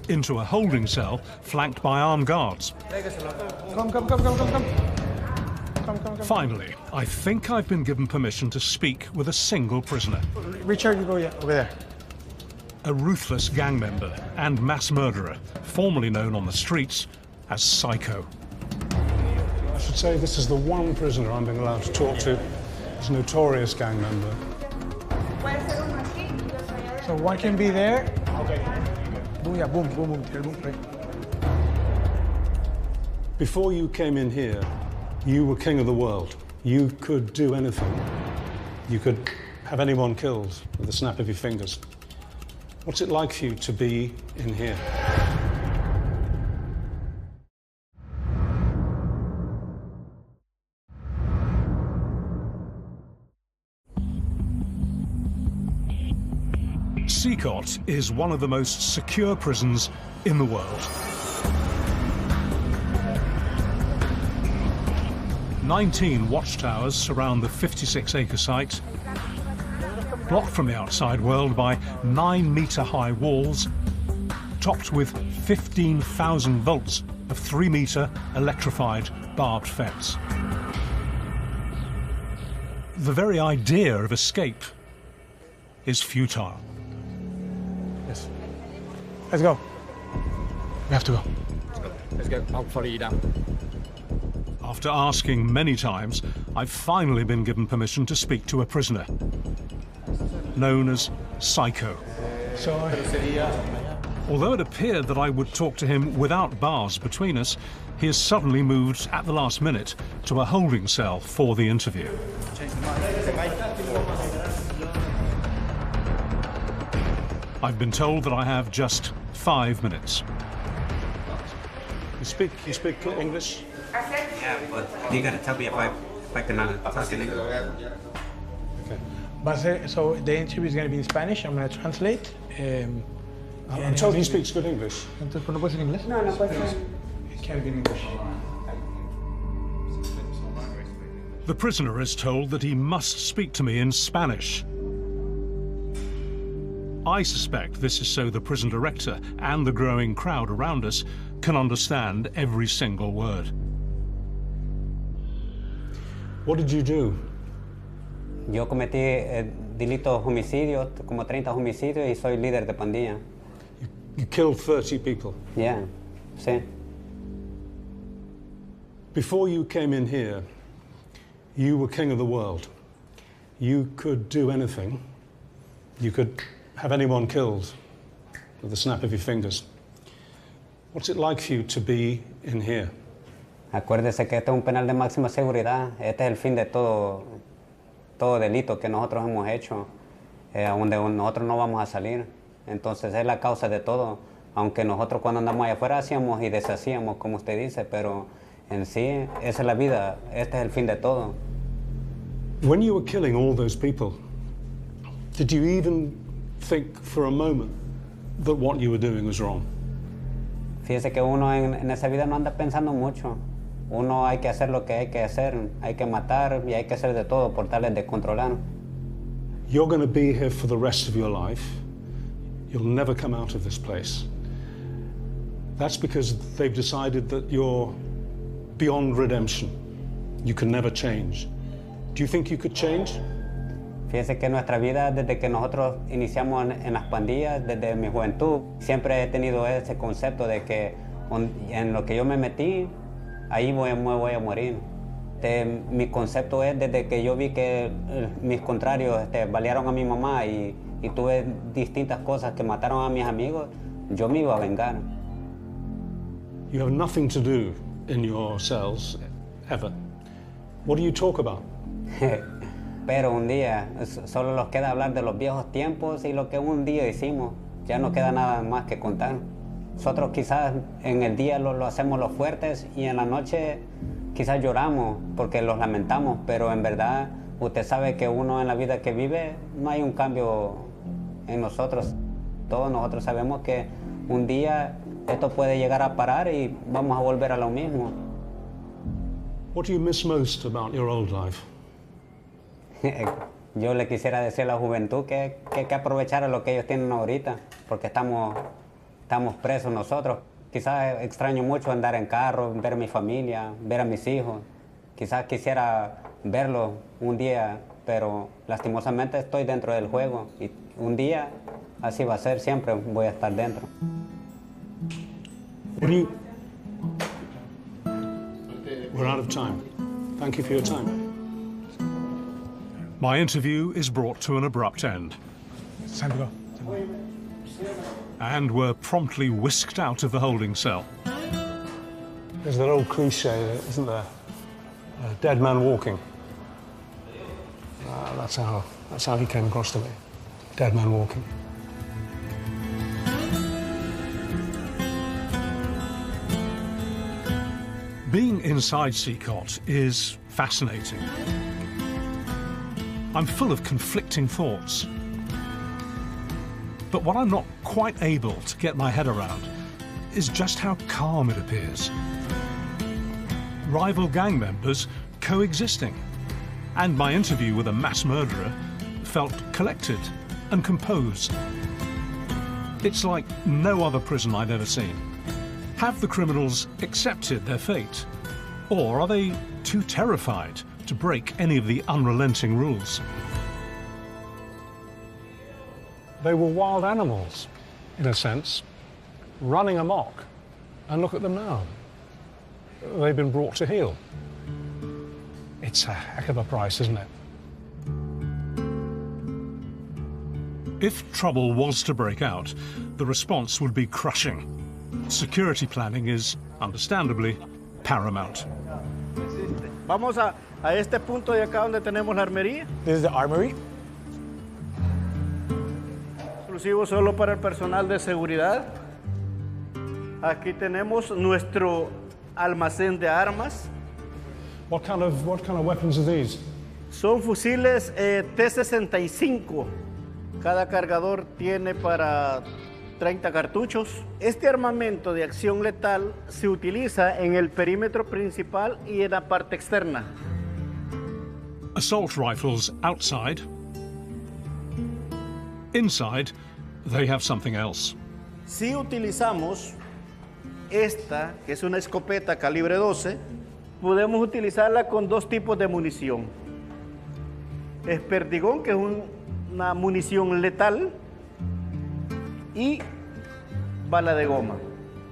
Into a holding cell flanked by armed guards. Come. Finally, I think I've been given permission to speak with a single prisoner. Richard, you go over there. A ruthless gang member and mass murderer, formerly known on the streets as Psycho. I should say this is the one prisoner I'm being allowed to talk to. He's a notorious gang member. So one can be there. Okay. Boom, yeah, boom. Right. Before you came in here, you were king of the world. You could do anything. You could have anyone killed with the snap of your fingers. What's it like for you to be in here? Seacot is one of the most secure prisons in the world. 19 watchtowers surround the 56-acre site, blocked from the outside world by 9-metre-high walls, topped with 15,000 volts of 3-metre electrified barbed fence. the very idea of escape is futile. Yes. Let's go. We have to go. Let's go. I'll follow you down. After asking many times, I've finally been given permission to speak to a prisoner, known as Psycho. Although it appeared that I would talk to him without bars between us, he has suddenly moved at the last minute to a holding cell for the interview. I've been told that I have just 5 minutes. You speak English? Yeah, but you gotta tell me if I can talk in English. Okay. But so the interview is going to be in Spanish. I'm going to translate. I'm told he speaks good English. ¿No puedes en inglés? No, no puedes. It can't be in English. The prisoner is told that he must speak to me in Spanish. I suspect this is so the prison director and the growing crowd around us can understand every single word. What did you do? Yo cometí delitos homicidios, como 30 homicidios, y soy líder de pandilla. You killed 30 people? Yeah, sí. Before you came in here, you were king of the world. You could do anything. You could have anyone killed with the snap of your fingers. What's it like for you to be in here? Acuérdese que este es un penal de máxima seguridad. Este es el fin de todo delito que nosotros hemos hecho, donde nosotros no vamos a salir. Entonces es la causa de todo. Aunque nosotros cuando andamos allá afuera hacíamos y deshacíamos, como usted dice, pero en sí, esa es la vida. Este es el fin de todo. When you were killing all those people, did you even think for a moment that what you were doing was wrong? Fíjese que uno en esa vida no anda pensando mucho. Uno hay que hacer lo que hay que hacer, hay que matar y hay que hacer de todo por darles de controlar. You're going to be here for the rest of your life. You'll never come out of this place. That's because they've decided that you're beyond redemption. You can never change. Do you think you could change? Fíjese que nuestra vida, desde que nosotros iniciamos en las pandillas, desde mi juventud, siempre he tenido ese concepto de que en lo que yo me metí, ahí me voy a morir. Mi concepto es desde que yo vi que mis contrarios balearon a mi mamá y tuve distintas cosas que mataron a mis amigos, yo me iba a vengar. You have nothing to do in your cells, ever. What do you talk about? Pero un día, solo nos queda hablar de los viejos tiempos y lo que un día hicimos. Ya no queda nada más que contar. Nosotros quizás en el día lo hacemos los fuertes y en la noche quizás lloramos porque los lamentamos, pero en verdad usted sabe que uno en la vida que vive no hay un cambio en nosotros. Todos nosotros sabemos que un día esto puede llegar a parar y vamos a volver a lo mismo. What do you miss most about your old life? Yo le quisiera decir a la juventud que aprovechara lo que ellos tienen ahorita, porque estamos presos nosotros. Quizás extraño mucho andar en carro, ver a mi familia, ver a mis hijos. Quizás quisiera verlos un día, pero lastimosamente estoy dentro del juego y un día así va a ser, siempre voy a estar dentro. We're out of time. Thank you for your time. My interview is brought to an abrupt end. It's time to go. And we're promptly whisked out of the holding cell. There's that old cliche, isn't there? A dead man walking. That's how he came across to me. Dead man walking. Being inside Seacott is fascinating. I'm full of conflicting thoughts. But what I'm not quite able to get my head around is just how calm it appears. Rival gang members coexisting. And my interview with a mass murderer felt collected and composed. It's like no other prison I've ever seen. Have the criminals accepted their fate? Or are they too terrified to break any of the unrelenting rules. They were wild animals, in a sense, running amok. And look at them now. They've been brought to heel. It's a heck of a price, isn't it? If trouble was to break out, the response would be crushing. Security planning is, understandably, paramount. Vamos a este punto de acá donde tenemos la armería. This is the armory. Exclusivo solo para el personal de seguridad. Aquí tenemos nuestro almacén de armas. What kind of weapons are these? Son fusiles T-65. Cada cargador tiene para 30 cartuchos. Este armamento de acción letal se utiliza en el perímetro principal y en la parte externa. Assault rifles outside. Inside, they have something else. Si utilizamos esta, que es una escopeta calibre 12, podemos utilizarla con dos tipos de munición. Esperdigón, que es una munición letal, y bala de goma.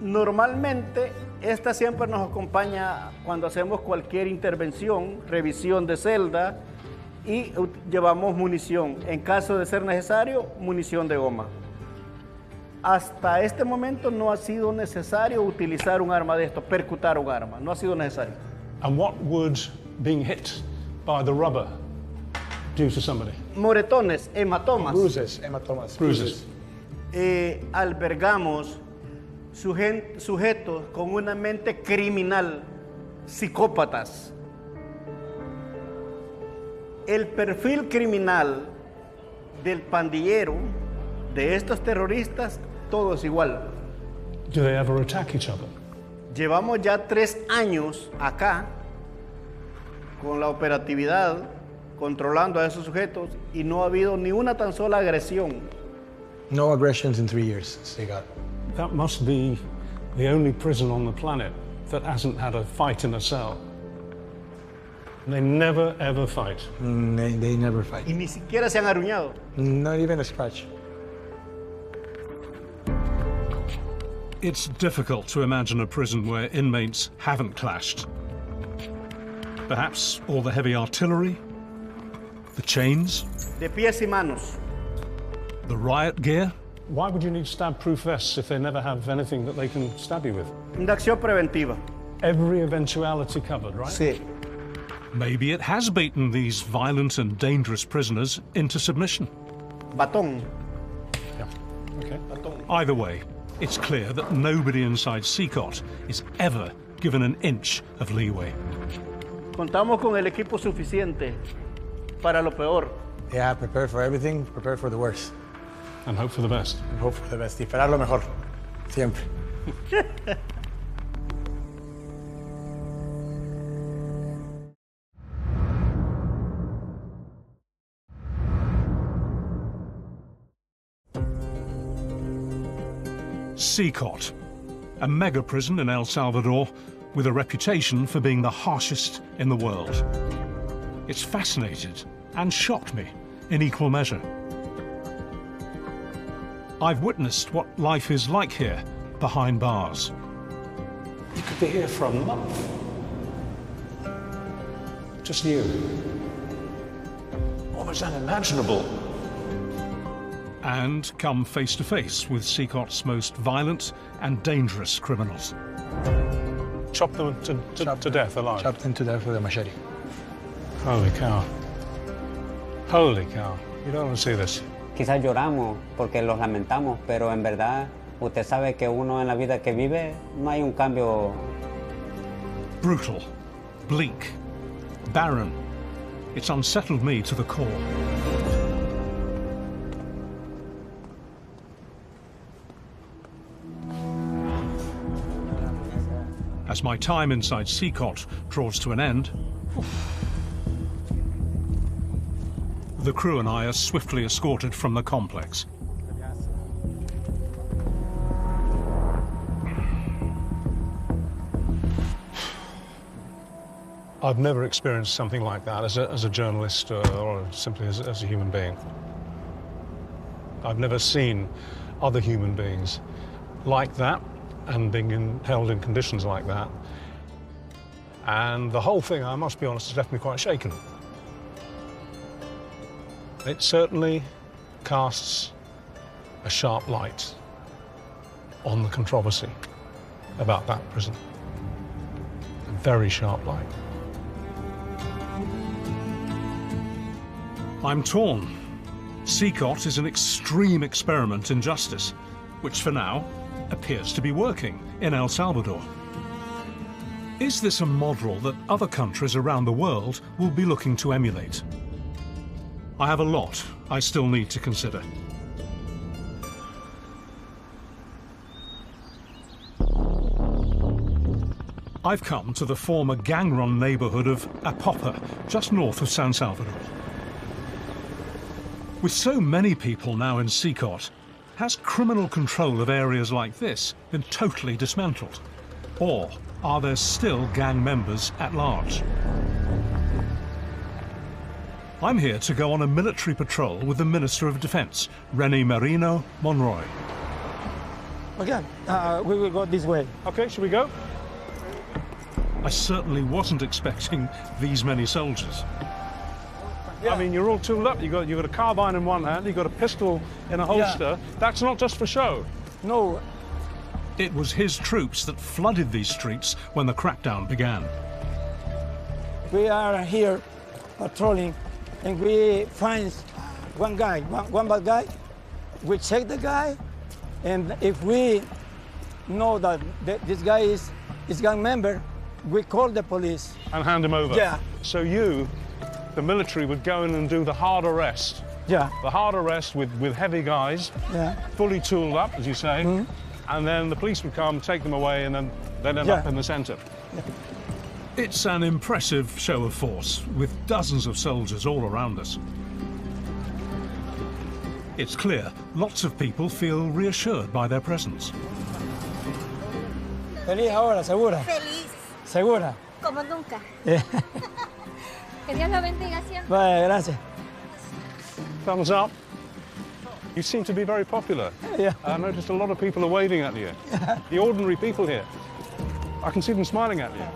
Normalmente, esta siempre nos acompaña cuando hacemos cualquier intervención, revisión de celda, y llevamos munición. En caso de ser necesario, munición de goma. Hasta este momento no ha sido necesario utilizar un arma de esto, percutar un arma. No ha sido necesario. And what would being hit by the rubber do to somebody? Moretones, hematomas. Bruises, hematomas. Bruises. Albergamos sujetos con una mente criminal, psicópatas. El perfil criminal del pandillero, de estos terroristas, todo es igual. Do they ever attack each other? Llevamos ya 3 años acá con la operatividad, controlando a esos sujetos, y no ha habido ni una tan sola agresión. No aggressions in 3 years, they got. That must be the only prison on the planet that hasn't had a fight in a cell. They never ever fight. They never fight. Y ni siquiera se han aruñado. Not even a scratch. It's difficult to imagine a prison where inmates haven't clashed. Perhaps all the heavy artillery, the chains, de pies y manos, the riot gear. Why would you need stab-proof vests if they never have anything that they can stab you with? Una acción preventiva. Every eventuality covered, right? Sí. Maybe it has beaten these violent and dangerous prisoners into submission. Batón. Yeah. Okay. Batón. Either way, it's clear that nobody inside CCOT is ever given an inch of leeway. Contamos con el equipo suficiente para lo peor. Yeah, prepare for everything, prepare for the worst. And hope for the best. And hope for the best. Y esperar lo mejor. Siempre. CCOT, a mega prison in El Salvador with a reputation for being the harshest in the world. It's fascinated and shocked me in equal measure. I've witnessed what life is like here behind bars. You could be here for a month. Just you. Almost unimaginable. And come face to face with CCOT's most violent and dangerous criminals. Chop them to death alive. Chopped them to death with a machete. Holy cow. Holy cow. You don't want to see this. Quizás lloramos porque los lamentamos, pero en verdad usted sabe que uno en la vida que vive no hay un cambio. Brutal, bleak, barren. It's unsettled me to the core. As my time inside CCOT draws to an end, the crew and I are swiftly escorted from the complex. I've never experienced something like that as a journalist or simply as a human being. I've never seen other human beings like that and being held in conditions like that. And the whole thing, I must be honest, has left me quite shaken. It certainly casts a sharp light on the controversy about that prison. A very sharp light. I'm torn. CICOT is an extreme experiment in justice, which for now appears to be working in El Salvador. Is this a model that other countries around the world will be looking to emulate? I have a lot I still need to consider. I've come to the former gang-run neighborhood of Apopa, just north of San Salvador. With so many people now in CICOT, has criminal control of areas like this been totally dismantled? Or are there still gang members at large? I'm here to go on a military patrol with the Minister of Defense, René Merino Monroy. Okay, we will go this way. Okay, shall we go? I certainly wasn't expecting these many soldiers. Yeah. I mean, you're all tooled up. You've got a carbine in one hand, you've got a pistol in a holster. Yeah. That's not just for show. No. It was his troops that flooded these streets when the crackdown began. We are here patrolling, and we find one guy, one bad guy. We check the guy, and if we know that this guy is gang member, we call the police. And hand him over? Yeah. So you, the military, would go in and do the hard arrest? Yeah. The hard arrest with heavy guys, yeah, fully tooled up, as you say, mm-hmm, and then the police would come, take them away, and then they'd end up in the centre. Yeah. It's an impressive show of force, with dozens of soldiers all around us. It's clear lots of people feel reassured by their presence. Feliz ahora, segura. Feliz. Segura. Como nunca. Que Dios lo bendiga siempre. Vale, gracias. Thumbs up. You seem to be very popular. Yeah. I noticed a lot of people are waving at you. The ordinary people here. I can see them smiling at you.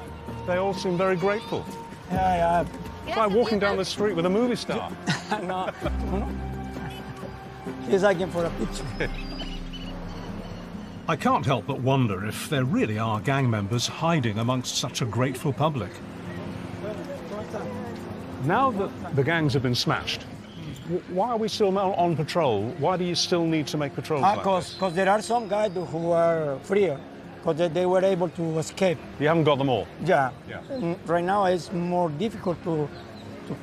They all seem very grateful. Yeah. It's like walking down the street with a movie star. No. He's asking for a picture. I can't help but wonder if there really are gang members hiding amongst such a grateful public. Now that the gangs have been smashed, why are we still on patrol? Why do you still need to make patrols like this? Because there are some guys who are freer, because they were able to escape. You haven't got them all? Yeah. Right now it's more difficult to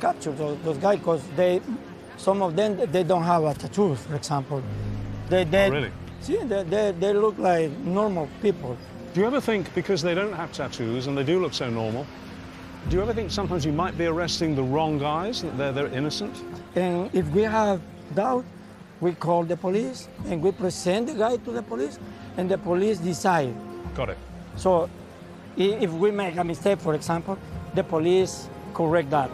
capture those guys, because some of them, they don't have tattoos, for example. Really? See, they look like normal people. Do you ever think, because they don't have tattoos and they do look so normal, do you ever think sometimes you might be arresting the wrong guys, that they're innocent? And if we have doubt, we call the police and we present the guy to the police, and the police decide. Got it. So if we make a mistake, for example, the police correct that.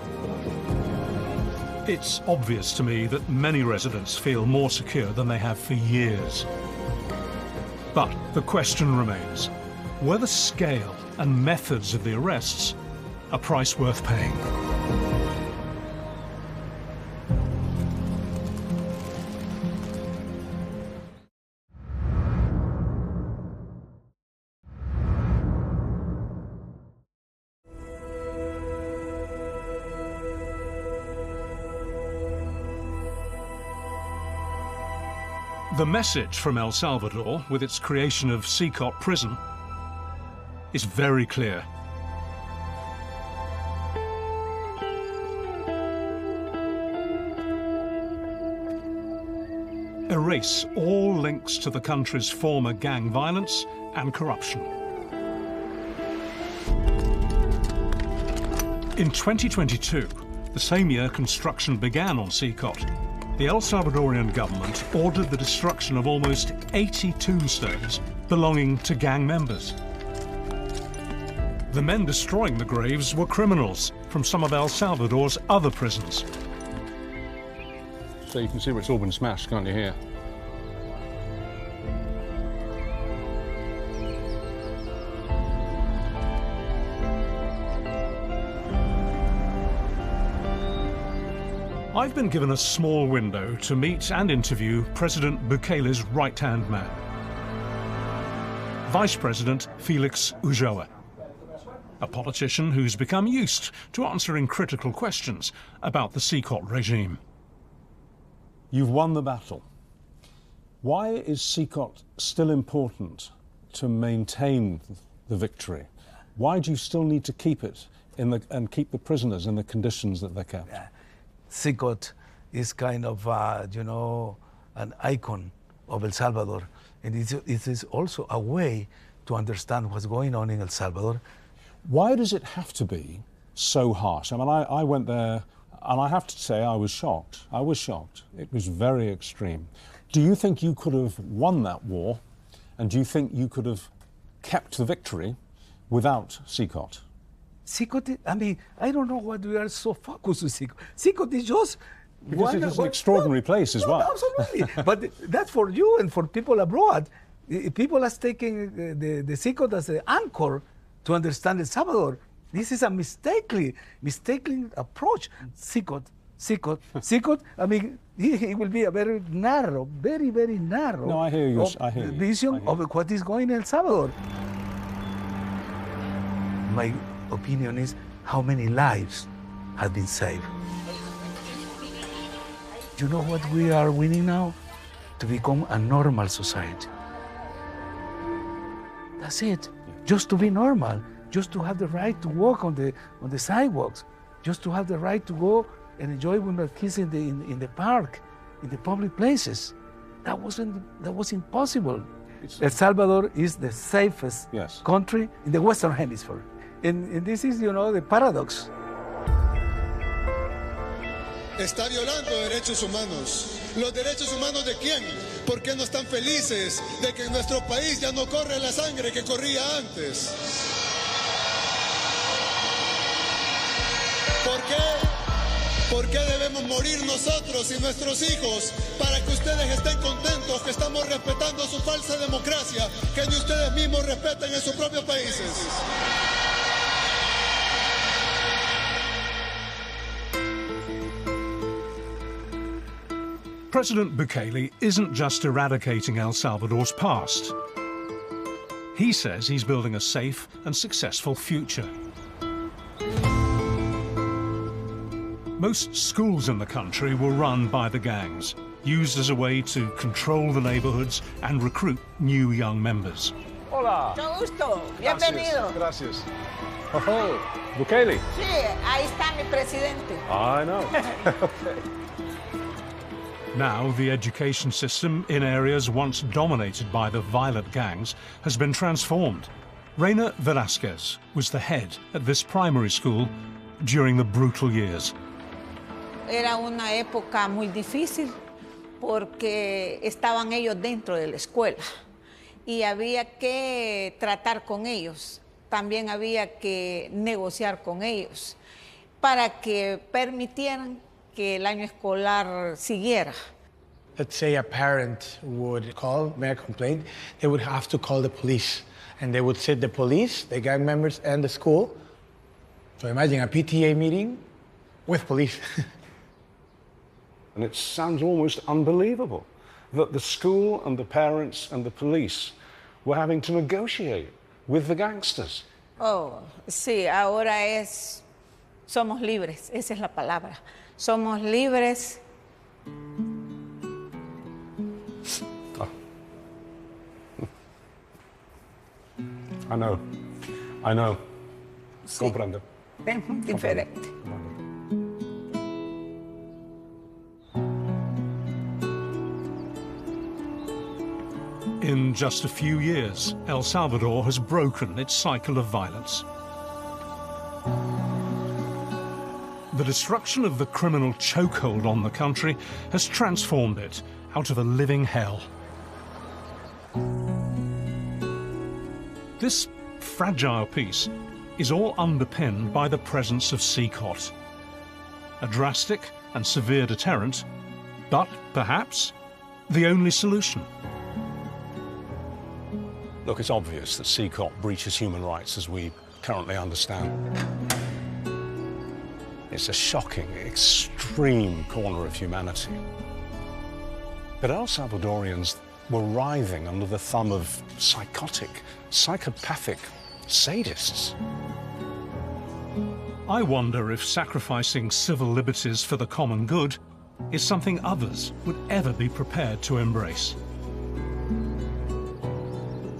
It's obvious to me that many residents feel more secure than they have for years. But the question remains, were the scale and methods of the arrests a price worth paying? The message from El Salvador, with its creation of CICOT prison, is very clear. Erase all links to the country's former gang violence and corruption. In 2022, the same year construction began on CICOT, the El Salvadorian government ordered the destruction of almost 80 tombstones belonging to gang members. The men destroying the graves were criminals from some of El Salvador's other prisons. So you can see where it's all been smashed, can't you, here? I've been given a small window to meet and interview President Bukele's right-hand man, Vice President Felix Ulloa, a politician who's become used to answering critical questions about the CICOT regime. You've won the battle. Why is CICOT still important to maintain the victory? Why do you still need to keep it and keep the prisoners in the conditions that they're kept? Yeah. CICOT is kind of, an icon of El Salvador. And it is also a way to understand what's going on in El Salvador. Why does it have to be so harsh? I mean, I went there, and I have to say I was shocked. I was shocked. It was very extreme. Do you think you could have won that war, and do you think you could have kept the victory without CICOT? CICOT, I mean, I don't know why we are so focused on CICOT. CICOT is just... Because it is an extraordinary place as well. Absolutely. But that's for you and for people abroad. People are taking the CICOT as an anchor to understand El Salvador. This is a mistaken approach. CICOT, I mean, it will be a very narrow, very, very narrow no, I hear you. Vision of what is going in El Salvador. My opinion is how many lives have been saved. You know what we are winning now? To become a normal society. That's it. Just to be normal. Just to have the right to walk on the sidewalks. Just to have the right to go and enjoy with my kids in the park, in the public places. That was impossible. El Salvador is the safest country in the Western Hemisphere. And this is, the paradox. Está violando derechos humanos. ¿Los derechos humanos de quién? ¿Por qué no están felices de que en nuestro país ya no corre la sangre que corría antes? ¿Por qué? ¿Por qué debemos morir nosotros y nuestros hijos para que ustedes estén contentos que estamos respetando su falsa democracia que ni ustedes mismos respetan en sus propios países? President Bukele isn't just eradicating El Salvador's past. He says he's building a safe and successful future. Most schools in the country were run by the gangs, used as a way to control the neighborhoods and recruit new young members. Hola. Mucho gusto. Bienvenido. Gracias. Oh, Bukele. Sí, ahí está mi presidente. I know. Okay. Now, the education system in areas once dominated by the violent gangs has been transformed. Reina Velázquez was the head at this primary school during the brutal years. Era una época muy difícil porque estaban ellos dentro de la escuela y había que tratar con ellos. También había que negociar con ellos para que permitieran que el año escolar siguiera. Let's say a parent would make a complaint, they would have to call the police. And they would sit the police, the gang members, and the school. So imagine a PTA meeting with police. And it sounds almost unbelievable that the school and the parents and the police were having to negotiate with the gangsters. Oh, sí, ahora somos libres, esa es la palabra. Somos libres. Oh. I know. Sí. Comprendo. Es muy diferente. In just a few years, El Salvador has broken its cycle of violence. The destruction of the criminal chokehold on the country has transformed it out of a living hell. This fragile peace is all underpinned by the presence of CCOT. A drastic and severe deterrent, but perhaps the only solution. Look, it's obvious that CCOT breaches human rights as we currently understand. It's a shocking, extreme corner of humanity. But El Salvadorians were writhing under the thumb of psychotic, psychopathic sadists. I wonder if sacrificing civil liberties for the common good is something others would ever be prepared to embrace.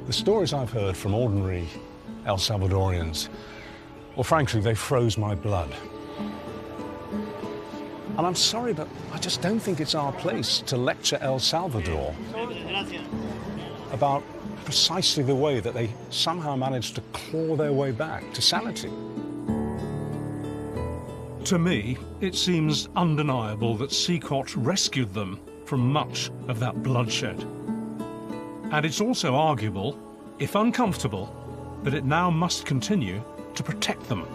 The stories I've heard from ordinary El Salvadorians, well, frankly, they froze my blood. And I'm sorry, but I just don't think it's our place to lecture El Salvador about precisely the way that they somehow managed to claw their way back to sanity. To me, it seems undeniable that CCOT rescued them from much of that bloodshed. And it's also arguable, if uncomfortable, that it now must continue to protect them.